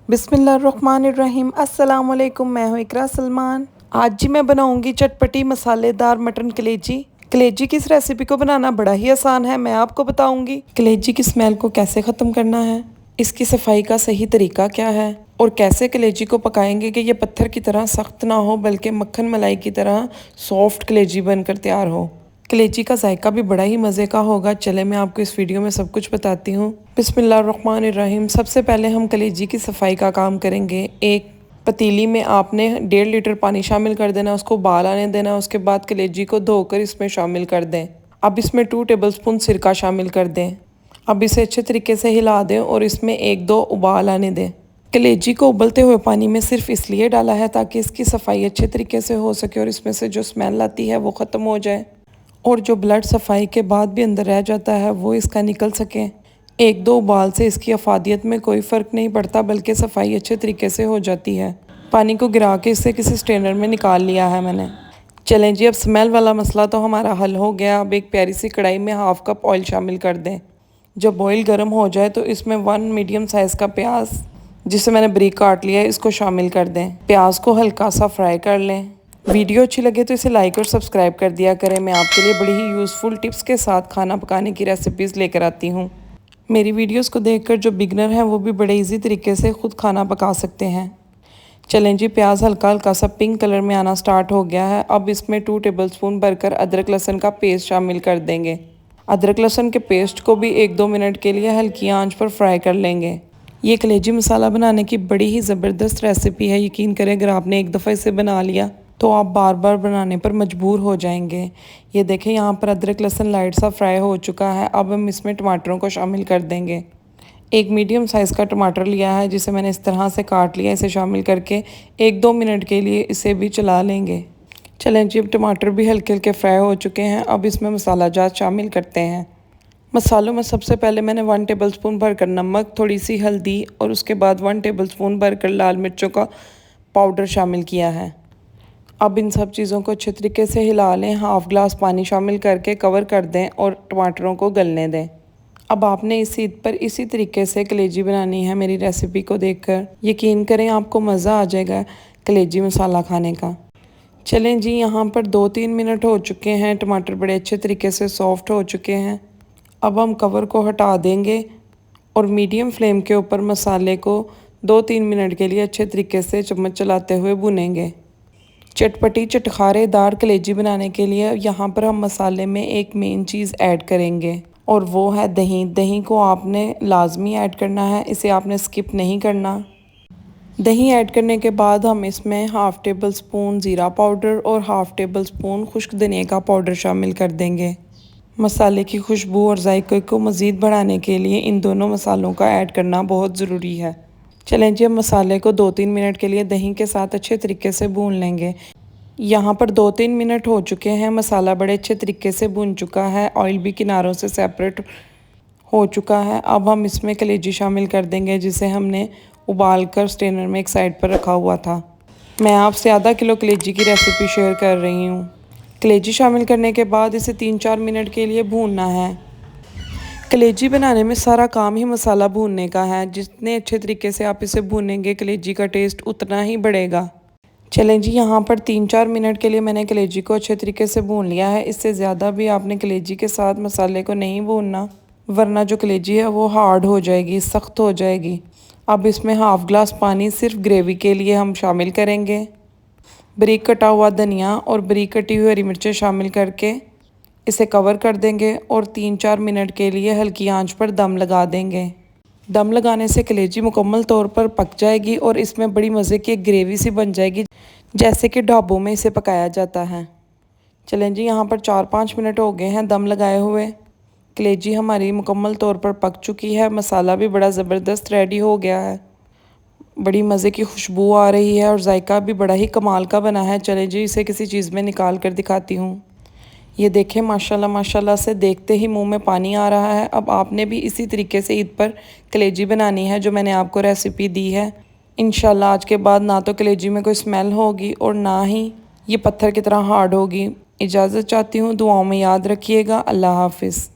बिस्मिल्लाहिर्रहमानिर्रहीम। अस्सलाम वालेकुम। मैं हूँ इकरा सलमान। आज जी मैं बनाऊंगी चटपटी मसालेदार मटन कलेजी। कलेजी की इस रेसिपी को बनाना बड़ा ही आसान है। मैं आपको बताऊंगी कलेजी की स्मेल को कैसे ख़त्म करना है, इसकी सफाई का सही तरीका क्या है और कैसे कलेजी को पकाएंगे कि ये पत्थर की तरह सख्त ना हो बल्कि मक्खन मलाई की तरह सॉफ्ट कलेजी बनकर तैयार हो। कलेजी का जायका भी बड़ा ही मज़े का होगा। चले मैं आपको इस वीडियो में सब कुछ बताती हूँ। बिस्मिल्लाहिर्रहमानिर्रहीम। सबसे पहले हम कलेजी की सफाई का काम करेंगे। एक पतीली में आपने 1.5 लीटर पानी शामिल कर देना, उसको उबाल आने देना। उसके बाद कलेजी को धोकर इसमें शामिल कर दें। अब इसमें 2 टेबलस्पून सिरका शामिल कर दें। अब इसे अच्छे तरीके से हिला दें और इसमें 1-2 उबाल आने दें। कलेजी को उबलते हुए पानी में सिर्फ इसलिए डाला है ताकि इसकी सफाई अच्छे तरीके से हो सके और इसमें से जो स्मेल आती है वो ख़त्म हो जाए और जो ब्लड सफाई के बाद भी अंदर रह जाता है वो इसका निकल सके। 1-2 उबाल से इसकी अफादियत में कोई फ़र्क नहीं पड़ता बल्कि सफाई अच्छे तरीके से हो जाती है। पानी को गिरा के इसे किसी स्ट्रेनर में निकाल लिया है मैंने। चलें जी, अब स्मेल वाला मसला तो हमारा हल हो गया। अब एक प्यारी सी कढ़ाई में 1/2 कप ऑयल शामिल कर दें। जब ऑयल गर्म हो जाए तो इसमें 1 मीडियम साइज़ का प्याज, जिसे मैंने बारीक काट लिया है, इसको शामिल कर दें। प्याज को हल्का सा फ्राई कर लें। वीडियो अच्छी लगे तो इसे लाइक और सब्सक्राइब कर दिया करें। मैं आपके लिए बड़ी ही यूज़फुल टिप्स के साथ खाना पकाने की रेसिपीज़ लेकर आती हूँ। मेरी वीडियोस को देखकर जो बिगनर हैं वो भी बड़े इजी तरीके से खुद खाना पका सकते हैं। चलें जी, प्याज हल्का हल्का सा पिंक कलर में आना स्टार्ट हो गया है। अब इसमें 2 टेबलस्पून भरकर अदरक लहसुन का पेस्ट शामिल कर देंगे। अदरक लहसुन के पेस्ट को भी 1-2 मिनट के लिए हल्की आंच पर फ्राई कर लेंगे। ये कलेजी मसाला बनाने की बड़ी ही ज़बरदस्त रेसिपी है। यकीन करें, अगर आपने एक दफ़ा इसे बना लिया तो आप बार बार बनाने पर मजबूर हो जाएंगे। ये देखें, यहाँ पर अदरक लहसुन लाइट सा फ्राई हो चुका है। अब हम इसमें टमाटरों को शामिल कर देंगे। एक मीडियम साइज़ का टमाटर लिया है जिसे मैंने इस तरह से काट लिया। इसे शामिल करके 1-2 मिनट के लिए इसे भी चला लेंगे। चलें जी, अब टमाटर भी हल्के हल्के फ्राई हो चुके हैं। अब इसमें मसाला जात शामिल करते हैं। मसालों में सबसे पहले मैंने 1 टेबलस्पून भरकर नमक, थोड़ी सी हल्दी और उसके बाद 1 टेबलस्पून भरकर लाल मिर्चों का पाउडर शामिल किया है। अब इन सब चीज़ों को अच्छे तरीके से हिला लें। 1/2 ग्लास पानी शामिल करके कवर कर दें और टमाटरों को गलने दें। अब आपने इस ईद पर इसी तरीके से कलेजी बनानी है। मेरी रेसिपी को देखकर यकीन करें आपको मज़ा आ जाएगा कलेजी मसाला खाने का। चलें जी, यहाँ पर 2-3 मिनट हो चुके हैं। टमाटर बड़े अच्छे तरीके से सॉफ्ट हो चुके हैं। अब हम कवर को हटा देंगे और मीडियम फ्लेम के ऊपर मसाले को 2-3 मिनट के लिए अच्छे तरीके से चम्मच चलाते हुए भुनेंगे। चटपटी चटखारेदार कलेजी बनाने के लिए यहाँ पर हम मसाले में एक मेन चीज़ ऐड करेंगे और वो है दही। दही को आपने लाजमी ऐड करना है, इसे आपने स्किप नहीं करना। दही ऐड करने के बाद हम इसमें 1/2 टेबलस्पून ज़ीरा पाउडर और 1/2 टेबलस्पून खुश्क धनिया का पाउडर शामिल कर देंगे। मसाले की खुशबू और जायके को मज़ीद बढ़ाने के लिए इन दोनों मसालों का ऐड करना बहुत ज़रूरी है। चलें जी, अब मसाले को 2-3 मिनट के लिए दही के साथ अच्छे तरीके से भून लेंगे। यहाँ पर 2-3 मिनट हो चुके हैं। मसाला बड़े अच्छे तरीके से भुन चुका है, ऑयल भी किनारों से सेपरेट हो चुका है। अब हम इसमें कलेजी शामिल कर देंगे जिसे हमने उबाल कर स्ट्रेनर में एक साइड पर रखा हुआ था। मैं आपसे आधा किलो कलेजी की रेसिपी शेयर कर रही हूँ। कलेजी शामिल करने के बाद इसे 3-4 मिनट के लिए भूनना है। कलेजी बनाने में सारा काम ही मसाला भूनने का है। जितने अच्छे तरीके से आप इसे भूनेंगे कलेजी का टेस्ट उतना ही बढ़ेगा। चलें जी, यहाँ पर 3-4 मिनट के लिए मैंने कलेजी को अच्छे तरीके से भून लिया है। इससे ज़्यादा भी आपने कलेजी के साथ मसाले को नहीं भूनना, वरना जो कलेजी है वो हार्ड हो जाएगी, सख्त हो जाएगी। अब इसमें 1/2 ग्लास पानी सिर्फ ग्रेवी के लिए हम शामिल करेंगे। बारीक कटा हुआ धनिया और बारीक कटी हुई हरी मिर्चें शामिल करके इसे कवर कर देंगे और 3-4 मिनट के लिए हल्की आंच पर दम लगा देंगे। दम लगाने से कलेजी मुकम्मल तौर पर पक जाएगी और इसमें बड़ी मज़े की एक ग्रेवी सी बन जाएगी, जैसे कि ढाबों में इसे पकाया जाता है। चलें जी, यहाँ पर 4-5 मिनट हो गए हैं दम लगाए हुए। कलेजी हमारी मुकम्मल तौर पर पक चुकी है। मसाला भी बड़ा ज़बरदस्त रेडी हो गया है। बड़ी मज़े की खुशबू आ रही है और जायका भी बड़ा ही कमाल का बना है। चलें जी, इसे किसी चीज़ में निकाल कर दिखाती हूँ। ये देखें, माशाल्लाह माशाल्लाह से देखते ही मुंह में पानी आ रहा है। अब आपने भी इसी तरीके से ईद पर कलेजी बनानी है जो मैंने आपको रेसिपी दी है। इंशाल्लाह आज के बाद ना तो कलेजी में कोई स्मेल होगी और ना ही ये पत्थर की तरह हार्ड होगी। इजाज़त चाहती हूँ, दुआओं में याद रखिएगा। अल्लाह हाफिज़।